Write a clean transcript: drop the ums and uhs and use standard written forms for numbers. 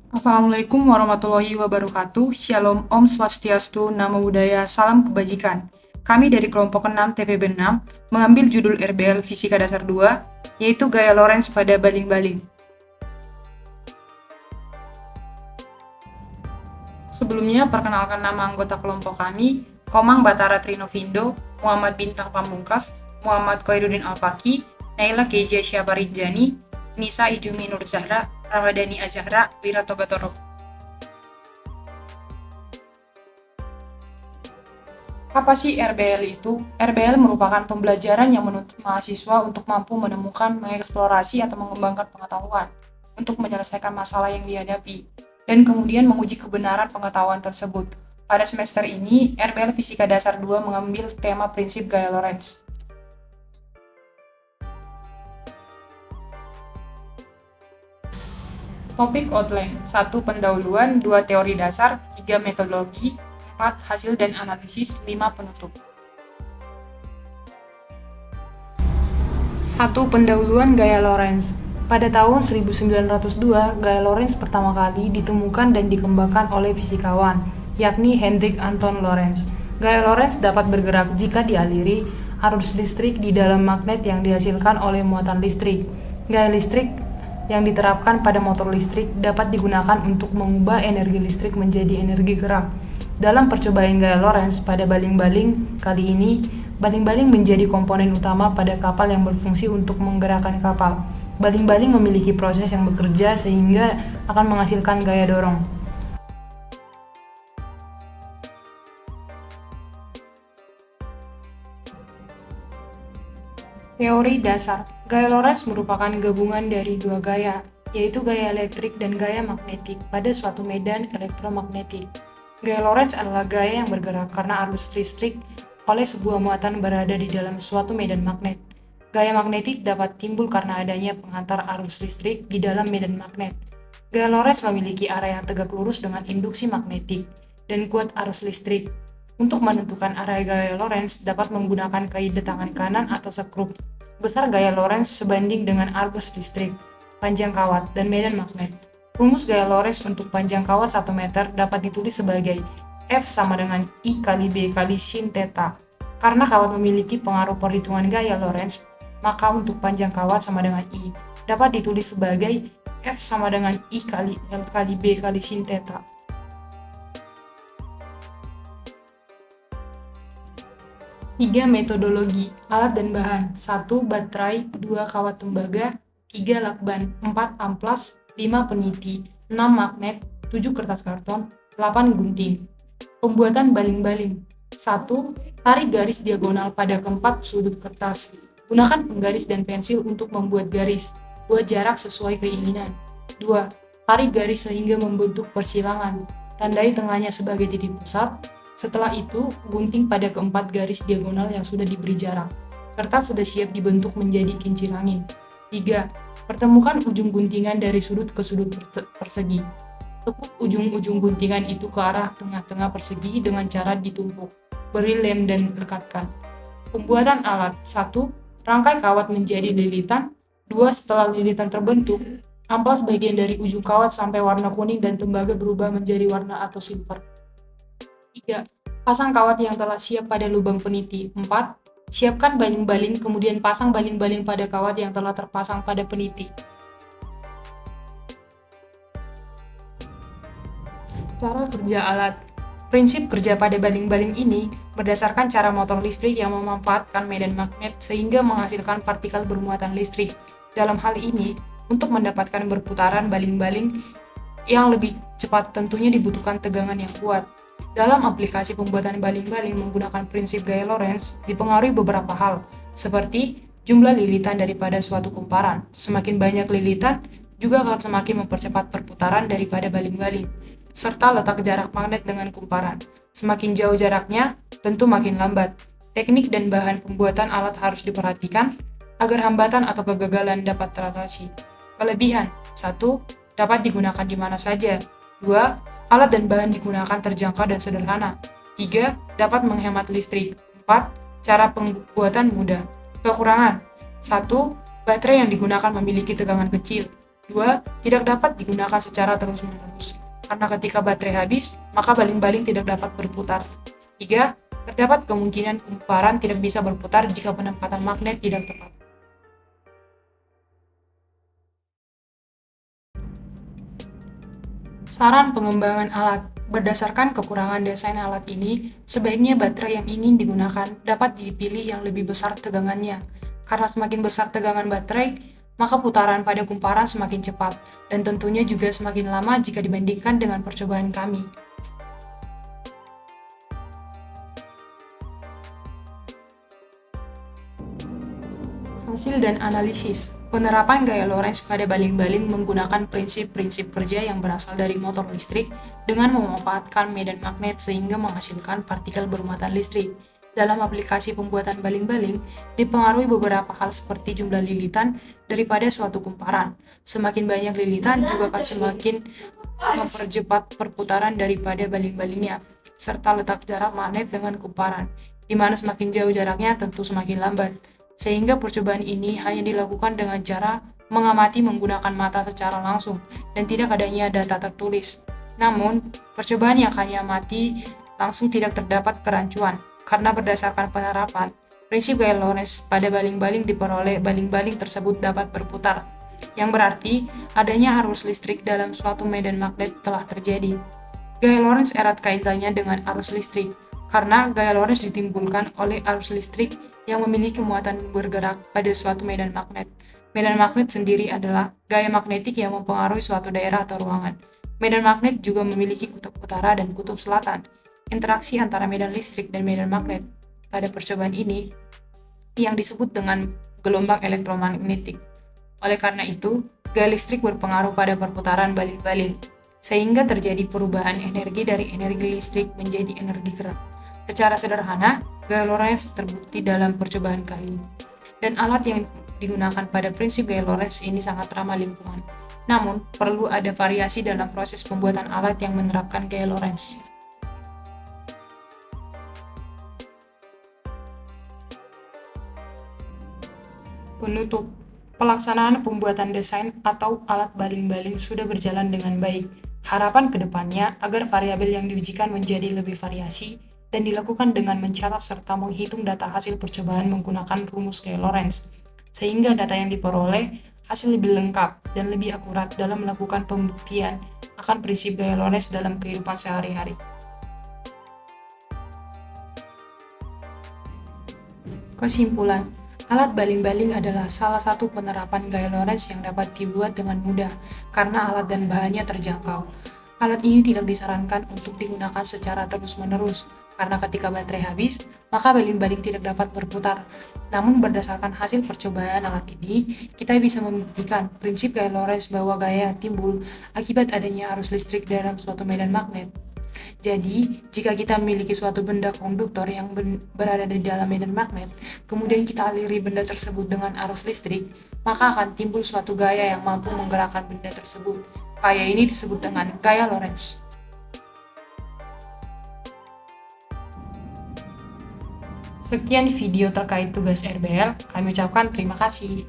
Assalamualaikum warahmatullahi wabarakatuh. Shalom, Om Swastiastu, Namo Buddhaya, Salam Kebajikan. Kami dari kelompok 6 TPB 6 mengambil judul RBL Fisika Dasar 2, yaitu gaya Lorentz pada baling-baling. Sebelumnya, perkenalkan nama anggota kelompok kami, Komang Batara Trinovindo, Muhammad Bintang Pamungkas, Muhammad Khairuddin Alpaki, Naila Keja Syabarinjani, Nisa Ijumi Nur Zahra, Ramadhani Azahra, Wiratoga Torok. Apa sih RBL itu? RBL merupakan pembelajaran yang menuntut mahasiswa untuk mampu menemukan, mengeksplorasi, atau mengembangkan pengetahuan untuk menyelesaikan masalah yang dihadapi, dan kemudian menguji kebenaran pengetahuan tersebut. Pada semester ini, RBL Fisika Dasar 2 mengambil tema prinsip gaya Lorentz. Topik outline: 1. Pendahuluan, 2. Teori dasar, 3. Metodologi, 4. Hasil dan analisis, 5. Penutup. 1. Pendahuluan gaya Lorentz. Pada tahun 1902, gaya Lorentz pertama kali ditemukan dan dikembangkan oleh fisikawan, yakni Hendrik Anton Lorentz. Gaya Lorentz dapat bergerak jika dialiri arus listrik di dalam magnet yang dihasilkan oleh muatan listrik. Gaya listrik yang diterapkan pada motor listrik dapat digunakan untuk mengubah energi listrik menjadi energi gerak. Dalam percobaan gaya Lorentz pada baling-baling kali ini, baling-baling menjadi komponen utama pada kapal yang berfungsi untuk menggerakkan kapal. Baling-baling memiliki proses yang bekerja sehingga akan menghasilkan gaya dorong. Teori dasar. Gaya Lorentz merupakan gabungan dari dua gaya, yaitu gaya elektrik dan gaya magnetik pada suatu medan elektromagnetik. Gaya Lorentz adalah gaya yang bergerak karena arus listrik oleh sebuah muatan berada di dalam suatu medan magnet. Gaya magnetik dapat timbul karena adanya pengantar arus listrik di dalam medan magnet. Gaya Lorentz memiliki arah yang tegak lurus dengan induksi magnetik dan kuat arus listrik. Untuk menentukan arah gaya Lorentz dapat menggunakan kaidah tangan kanan atau skrup. Besar gaya Lorentz sebanding dengan arus listrik, panjang kawat, dan medan magnet. Rumus gaya Lorentz untuk panjang kawat 1 meter dapat ditulis sebagai F sama dengan I kali B kali sin theta. Karena kawat memiliki pengaruh perhitungan gaya Lorentz, maka untuk panjang kawat sama dengan I dapat ditulis sebagai F sama dengan I kali L kali B kali sin theta. 3. Metodologi, alat dan bahan. 1. Baterai, 2. Kawat tembaga, 3. Lakban, 4. Amplas, 5. Peniti, 6. Magnet, 7. Kertas karton, 8. Gunting. Pembuatan baling-baling. 1. Tarik garis diagonal pada keempat sudut kertas. Gunakan penggaris dan pensil untuk membuat garis. Buat jarak sesuai keinginan. 2. Tarik garis sehingga membentuk persilangan. Tandai tengahnya sebagai titik pusat. Setelah itu, gunting pada keempat garis diagonal yang sudah diberi jarak. Kertas sudah siap dibentuk menjadi kincir angin. 3. Pertemukan ujung guntingan dari sudut ke sudut persegi. Tekuk ujung-ujung guntingan itu ke arah tengah-tengah persegi dengan cara ditumpuk. Beri lem dan lekatkan. Pembuatan alat. 1. Rangkai kawat menjadi lilitan. 2. Setelah lilitan terbentuk, amplas bagian dari ujung kawat sampai warna kuning dan tembaga berubah menjadi warna atau silver. 3. Pasang kawat yang telah siap pada lubang peniti. 4. Siapkan baling-baling, kemudian pasang baling-baling pada kawat yang telah terpasang pada peniti. Cara kerja alat. Prinsip kerja pada baling-baling ini berdasarkan cara motor listrik yang memanfaatkan medan magnet sehingga menghasilkan partikel bermuatan listrik. Dalam hal ini, untuk mendapatkan berputaran baling-baling yang lebih cepat tentunya dibutuhkan tegangan yang kuat. Dalam aplikasi pembuatan baling-baling menggunakan prinsip gaya Lorentz dipengaruhi beberapa hal, seperti jumlah lilitan daripada suatu kumparan. Semakin banyak lilitan, juga akan semakin mempercepat perputaran daripada baling-baling, serta letak jarak magnet dengan kumparan. Semakin jauh jaraknya, tentu makin lambat. Teknik dan bahan pembuatan alat harus diperhatikan agar hambatan atau kegagalan dapat teratasi. Kelebihan: 1. Dapat digunakan di mana saja. 2. Alat dan bahan digunakan terjangkau dan sederhana. 3. Dapat menghemat listrik. 4. Cara pembuatan mudah. Kekurangan: 1. Baterai yang digunakan memiliki tegangan kecil. 2. Tidak dapat digunakan secara terus-menerus. Karena ketika baterai habis, maka baling-baling tidak dapat berputar. 3. Terdapat kemungkinan kumparan tidak bisa berputar jika penempatan magnet tidak tepat. Saran pengembangan alat. Berdasarkan kekurangan desain alat ini, sebaiknya baterai yang ingin digunakan dapat dipilih yang lebih besar tegangannya. Karena semakin besar tegangan baterai, maka putaran pada kumparan semakin cepat, dan tentunya juga semakin lama jika dibandingkan dengan percobaan kami. Hasil dan analisis. Penerapan gaya Lorentz pada baling-baling menggunakan prinsip-prinsip kerja yang berasal dari motor listrik dengan memanfaatkan medan magnet sehingga menghasilkan partikel bermuatan listrik. Dalam aplikasi pembuatan baling-baling, dipengaruhi beberapa hal seperti jumlah lilitan daripada suatu kumparan. Semakin banyak lilitan juga akan semakin mempercepat perputaran daripada baling-balingnya, serta letak jarak magnet dengan kumparan, di mana semakin jauh jaraknya tentu semakin lambat. Sehingga percobaan ini hanya dilakukan dengan cara mengamati menggunakan mata secara langsung dan tidak adanya data tertulis. Namun, percobaan yang kami amati langsung tidak terdapat kerancuan, karena berdasarkan penerapan, prinsip gaya Lorentz pada baling-baling diperoleh baling-baling tersebut dapat berputar, yang berarti adanya arus listrik dalam suatu medan magnet telah terjadi. Gaya Lorentz erat kaitannya dengan arus listrik, karena gaya Lorentz ditimbulkan oleh arus listrik yang memiliki muatan bergerak pada suatu medan magnet. Medan magnet sendiri adalah gaya magnetik yang mempengaruhi suatu daerah atau ruangan. Medan magnet juga memiliki kutub utara dan kutub selatan. Interaksi antara medan listrik dan medan magnet pada percobaan ini yang disebut dengan gelombang elektromagnetik. Oleh karena itu, gaya listrik berpengaruh pada perputaran baling-baling, sehingga terjadi perubahan energi dari energi listrik menjadi energi gerak. Secara sederhana, gaya Lorentz terbukti dalam percobaan kali ini. Dan alat yang digunakan pada prinsip gaya Lorentz ini sangat ramah lingkungan. Namun, perlu ada variasi dalam proses pembuatan alat yang menerapkan gaya Lorentz. Penutup. Pelaksanaan pembuatan desain atau alat baling-baling sudah berjalan dengan baik. Harapan kedepannya agar variabel yang diujikan menjadi lebih variasi dan dilakukan dengan mencatat serta menghitung data hasil percobaan menggunakan rumus gaya Lorentz, sehingga data yang diperoleh hasil lebih lengkap dan lebih akurat dalam melakukan pembuktian akan prinsip gaya Lorentz dalam kehidupan sehari-hari. Kesimpulan, alat baling-baling adalah salah satu penerapan gaya Lorentz yang dapat dibuat dengan mudah karena alat dan bahannya terjangkau. Alat ini tidak disarankan untuk digunakan secara terus-menerus, karena ketika baterai habis, maka baling-baling tidak dapat berputar. Namun berdasarkan hasil percobaan alat ini, kita bisa membuktikan prinsip gaya Lorentz bahwa gaya timbul akibat adanya arus listrik dalam suatu medan magnet. Jadi, jika kita memiliki suatu benda konduktor yang berada di dalam medan magnet, kemudian kita aliri benda tersebut dengan arus listrik, maka akan timbul suatu gaya yang mampu menggerakkan benda tersebut. Gaya ini disebut dengan gaya Lorentz. Sekian video terkait tugas RBL, kami ucapkan terima kasih.